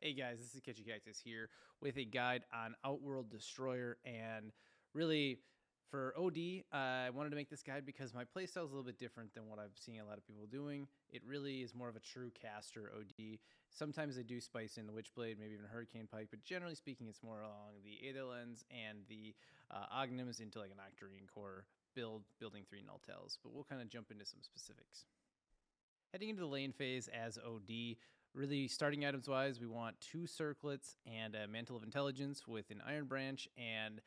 Hey guys, this is Kitchen Cactus here with a guide on Outworld Destroyer. And really, for OD, I wanted to make this guide because my playstyle is a little bit different than what I've seen a lot of people doing. It really is more of a true caster OD. Sometimes they do spice in the Witchblade, maybe even a Hurricane Pike, but generally speaking, it's more along the Aether Lens and the Ognims into like an Octarine Core building 3 Nulltels. But we'll kind of jump into some specifics. Heading into the lane phase as OD, really starting items wise, we want 2 circlets and a Mantle of Intelligence with an Iron Branch and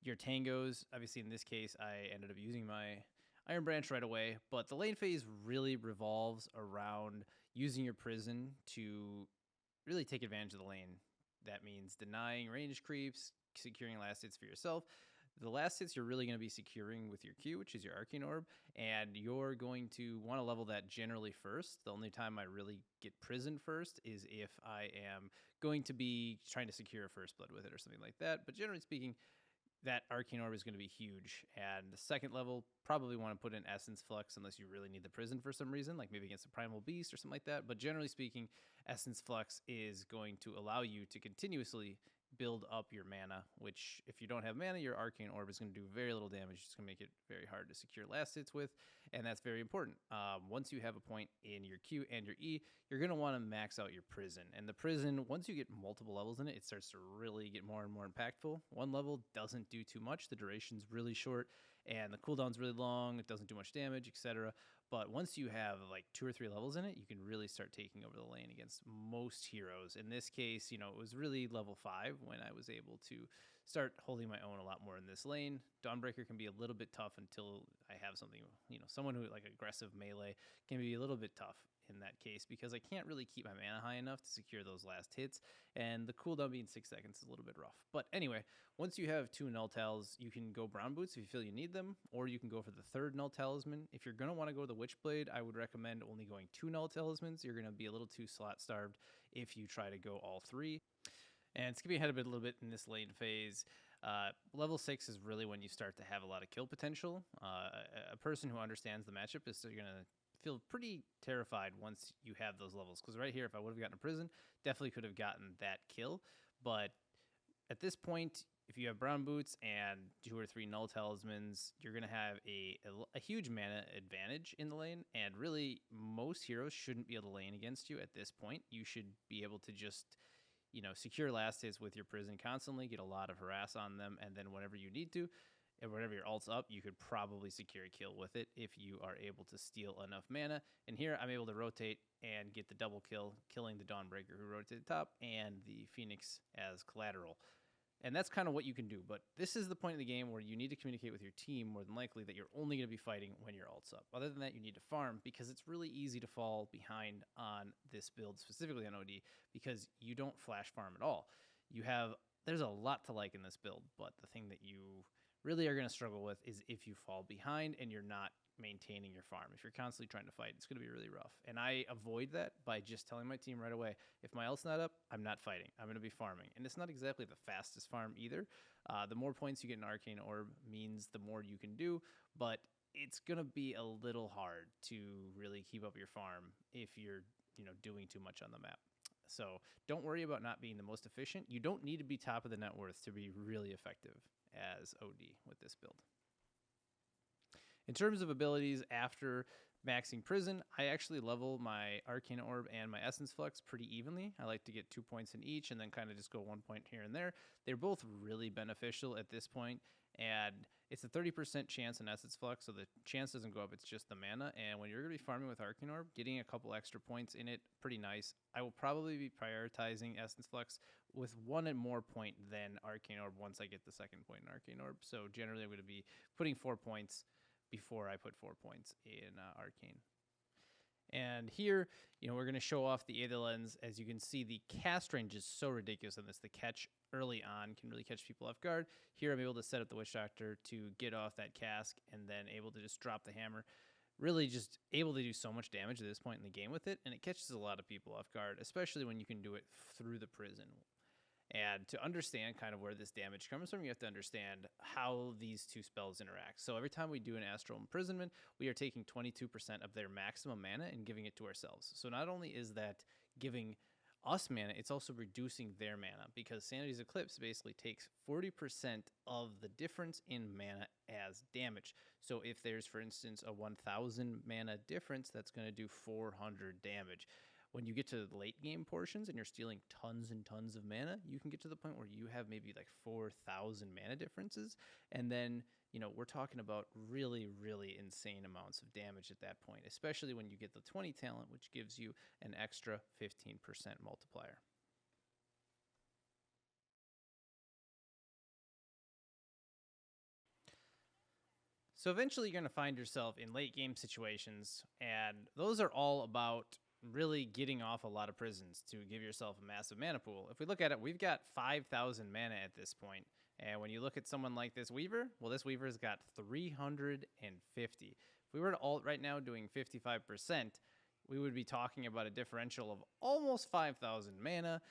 your tangos. Obviously, in this case, I ended up using my Iron Branch right away, but the lane phase really revolves around using your prison to really take advantage of the lane. That means denying range creeps, securing last hits for yourself. The last hits you're really going to be securing with your Q, which is your Arcane Orb, and you're going to want to level that generally first. The only time I really get prison first is if I am going to be trying to secure a First Blood with it or something like that. But generally speaking, that Arcane Orb is going to be huge. And the second level, probably want to put in Essence Flux unless you really need the prison for some reason, like maybe against a Primal Beast or something like that. But generally speaking, Essence Flux is going to allow you to continuously build up your mana, which if you don't have mana, your Arcane Orb is going to do very little damage. It's going to make it very hard to secure last hits with, and that's very important. Once you have a point in your Q and your E, you're going to want to max out your prison. And the prison, once you get multiple levels in it, it starts to really get more and more impactful. One level doesn't do too much. The duration's really short, and the cooldown's really long. It doesn't do much damage, etc. But once you have like 2 or 3 levels in it, you can really start taking over the lane against most heroes. In this case, it was really level 5 when I was able to start holding my own a lot more in this lane. Dawnbreaker can be a little bit tough until I have something, someone who like aggressive melee can be a little bit tough in that case because I can't really keep my mana high enough to secure those last hits, and the cooldown being 6 seconds is a little bit rough. But anyway, once you have 2 Nulltels, you can go Brown Boots if you feel you need them, or you can go for the 3rd Null Talisman. If you're going to want to go to the Witchblade, I would recommend only going 2 Null Talismans. You're going to be a little too slot starved if you try to go all 3. And skipping ahead a little bit in this lane phase, level 6 is really when you start to have a lot of kill potential. A person who understands the matchup is going to feel pretty terrified once you have those levels. Because right here, if I would have gotten a prison, definitely could have gotten that kill. But at this point, if you have Brown Boots and 2 or 3 Null Talismans, you're going to have a huge mana advantage in the lane. And really, most heroes shouldn't be able to lane against you at this point. You should be able to just secure last hits with your prison constantly, get a lot of harass on them, and then whenever you need to, and whenever your ult's up, you could probably secure a kill with it if you are able to steal enough mana. And here, I'm able to rotate and get the double kill, killing the Dawnbreaker who rotated top and the Phoenix as collateral. And that's kind of what you can do. But this is the point of the game where you need to communicate with your team more than likely that you're only going to be fighting when your ult's up. Other than that, you need to farm because it's really easy to fall behind on this build, specifically on OD, because you don't flash farm at all. There's a lot to like in this build, but the thing that you really are going to struggle with is if you fall behind and you're not maintaining your farm. If you're constantly trying to fight, it's going to be really rough. And I avoid that by just telling my team right away, if my ult's not up, I'm not fighting. I'm going to be farming. And it's not exactly the fastest farm either. The more points you get in Arcane Orb means the more you can do, but it's going to be a little hard to really keep up your farm if you're, doing too much on the map. So don't worry about not being the most efficient. You don't need to be top of the net worth to be really effective as OD with this build. In terms of abilities, after maxing Prison, I actually level my Arcane Orb and my Essence Flux pretty evenly. I like to get 2 points in each and then kind of just go 1 point here and there. They're both really beneficial at this point, and it's a 30% chance in Essence Flux, so the chance doesn't go up, it's just the mana. And when you're going to be farming with Arcane Orb, getting a couple extra points in it, pretty nice. I will probably be prioritizing Essence Flux with 1 and more point than Arcane Orb once I get the 2nd point in Arcane Orb. So generally I'm going to be putting 4 points before I put 4 points in Arcane. And here, we're going to show off the Aether Lens. As you can see, the cast range is so ridiculous on this. The catch early on can really catch people off guard. Here I'm able to set up the Witch Doctor to get off that cask and then able to just drop the hammer. Really just able to do so much damage at this point in the game with it, and it catches a lot of people off guard, especially when you can do it through the prison. And to understand kind of where this damage comes from, you have to understand how these 2 spells interact. So every time we do an Astral Imprisonment, we are taking 22% of their maximum mana and giving it to ourselves. So not only is that giving us mana, it's also reducing their mana, because Sanity's Eclipse basically takes 40% of the difference in mana as damage. So if there's, for instance, a 1000 mana difference, that's going to do 400 damage. When you get to the late game portions and you're stealing tons and tons of mana, you can get to the point where you have maybe like 4,000 mana differences. And then, we're talking about really, really insane amounts of damage at that point, especially when you get the 20 talent, which gives you an extra 15% multiplier. So eventually you're going to find yourself in late game situations, and those are all about really getting off a lot of prisons to give yourself a massive mana pool. If we look at it, we've got 5,000 mana at this point. And when you look at someone like this Weaver, well, this Weaver's got 350. If we were to alt right now doing 55%, we would be talking about a differential of almost 5,000 mana.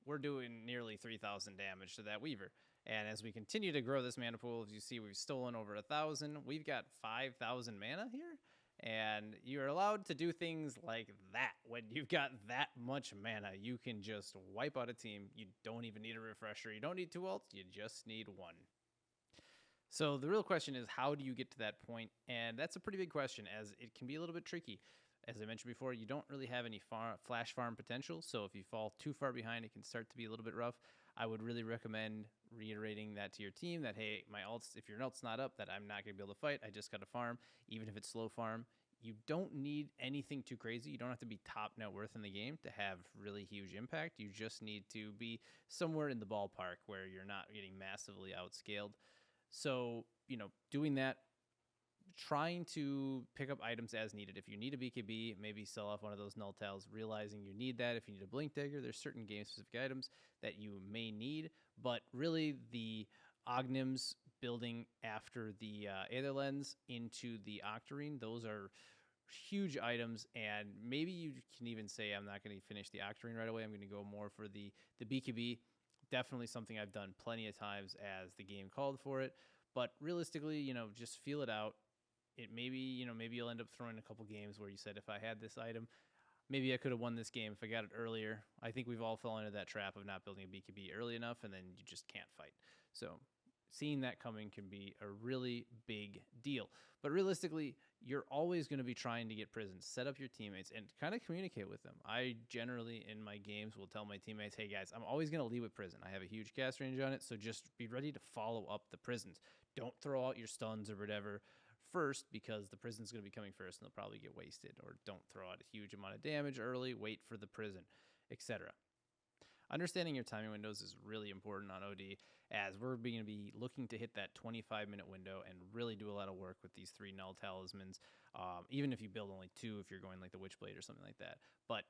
We're doing nearly 3,000 damage to that Weaver. And as we continue to grow this mana pool, as you see, we've stolen over 1,000. We've got 5,000 mana here. And you're allowed to do things like that. When you've got that much mana, you can just wipe out a team. You don't even need a refresher. You don't need 2 ults. You just need 1. So the real question is, how do you get to that point? And that's a pretty big question, as it can be a little bit tricky. As I mentioned before, you don't really have any flash farm potential. So if you fall too far behind, it can start to be a little bit rough. I would really recommend reiterating that to your team that, hey, my ults, if your ult's not up, that I'm not going to be able to fight. I just got to farm, even if it's slow farm. You don't need anything too crazy. You don't have to be top net worth in the game to have really huge impact. You just need to be somewhere in the ballpark where you're not getting massively outscaled. So, doing that, trying to pick up items as needed. If you need a BKB, maybe sell off one of those null tiles, realizing you need that. If you need a blink dagger, there's certain game specific items that you may need, but really the Ognims building after the Aether Lens into the Octarine, those are huge items, and maybe you can even say, I'm not going to finish the Octarine right away. I'm going to go more for the BKB. Definitely something I've done plenty of times as the game called for it, but realistically, just feel it out. It maybe you'll end up throwing a couple games where you said, if I had this item, maybe I could have won this game if I got it earlier. I think we've all fallen into that trap of not building a BKB early enough, and then you just can't fight. So seeing that coming can be a really big deal. But realistically, you're always going to be trying to get prisons. Set up your teammates and kind of communicate with them. I generally, in my games, will tell my teammates, hey guys, I'm always going to lead with prison. I have a huge cast range on it, so just be ready to follow up the prisons. Don't throw out your stuns or whatever first, because the prison's going to be coming first and they'll probably get wasted. Or don't throw out a huge amount of damage early, wait for the prison, etc. Understanding your timing windows is really important on OD, as we're going to be looking to hit that 25-minute window and really do a lot of work with these 3 null talismans, even if you build only 2, if you're going like the Witchblade or something like that. But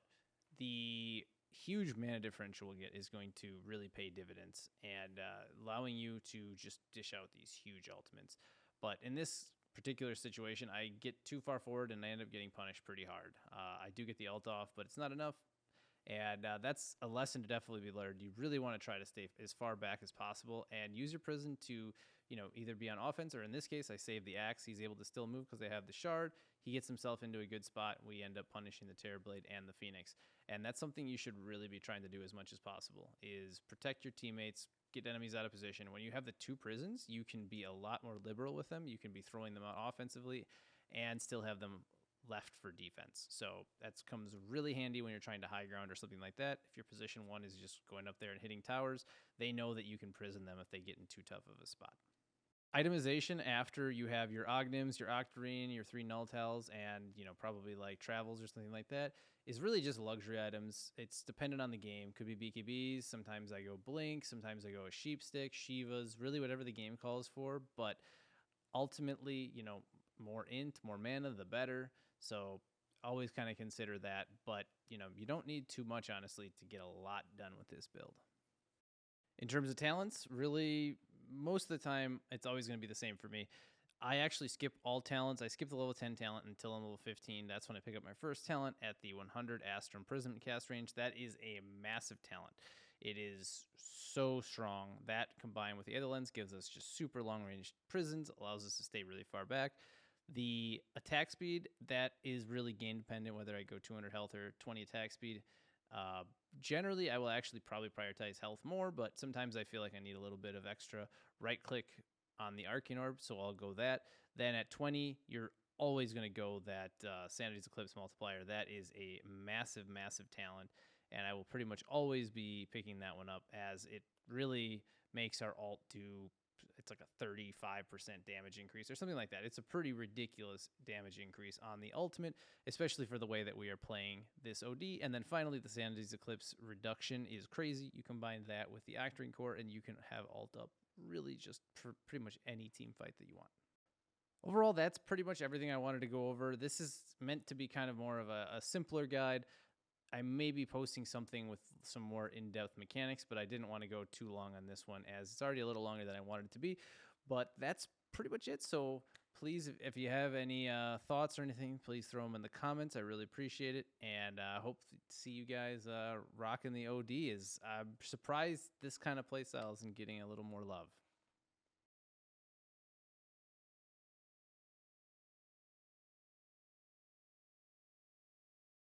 the huge mana differential we'll get is going to really pay dividends, and allowing you to just dish out these huge ultimates. But in this particular situation, I get too far forward and I end up getting punished pretty hard. I do get the ult off, but it's not enough. And that's a lesson to definitely be learned. You really want to try to stay as far back as possible and use your prison to, either be on offense, or in this case, I save the axe. He's able to still move because they have the shard. He gets himself into a good spot. We end up punishing the Terrorblade and the Phoenix. And that's something you should really be trying to do as much as possible, is protect your teammates, get enemies out of position. When you have the 2 prisons, you can be a lot more liberal with them. You can be throwing them out offensively and still have them left for defense. So that comes really handy when you're trying to high ground or something like that. If your position 1 is just going up there and hitting towers, they know that you can prison them if they get in too tough of a spot. Itemization after you have your Ognims, your Octarine, your 3 null tals, and probably like travels or something like that, is really just luxury items. It's dependent on the game. Could be BKBs. Sometimes I go Blink. Sometimes I go a Sheepstick, Shivas, really whatever the game calls for. But ultimately, more int, more mana, the better. So always kind of consider that. But, you don't need too much, honestly, to get a lot done with this build. In terms of talents, really, most of the time, it's always going to be the same for me. I actually skip all talents. I skip the level 10 talent until I'm level 15. That's when I pick up my first talent at the 100 Astral Imprisonment cast range. That is a massive talent. It is so strong. That, combined with the Aether Lens, gives us just super long-range prisons, allows us to stay really far back. The attack speed, that is really game dependent, whether I go 200 health or 20 attack speed. Generally, I will actually probably prioritize health more, but sometimes I feel like I need a little bit of extra right click on the Arcane Orb, so I'll go that. Then at 20, you're always going to go that Sanity's Eclipse multiplier. That is a massive, massive talent, and I will pretty much always be picking that one up as it really makes our alt do. It's like a 35% damage increase or something like that. It's a pretty ridiculous damage increase on the ultimate, especially for the way that we are playing this OD. And then finally, the Sanity's Eclipse reduction is crazy. You combine that with the Octarine Core, and you can have alt up really just for pretty much any team fight that you want. Overall, that's pretty much everything I wanted to go over. This is meant to be kind of more of a simpler guide. I may be posting something with some more in-depth mechanics, but I didn't want to go too long on this one as it's already a little longer than I wanted it to be. But that's pretty much it. So please, if you have any thoughts or anything, please throw them in the comments. I really appreciate it. And I hope to see you guys rocking the OD. I'm surprised this kind of playstyle isn't getting a little more love.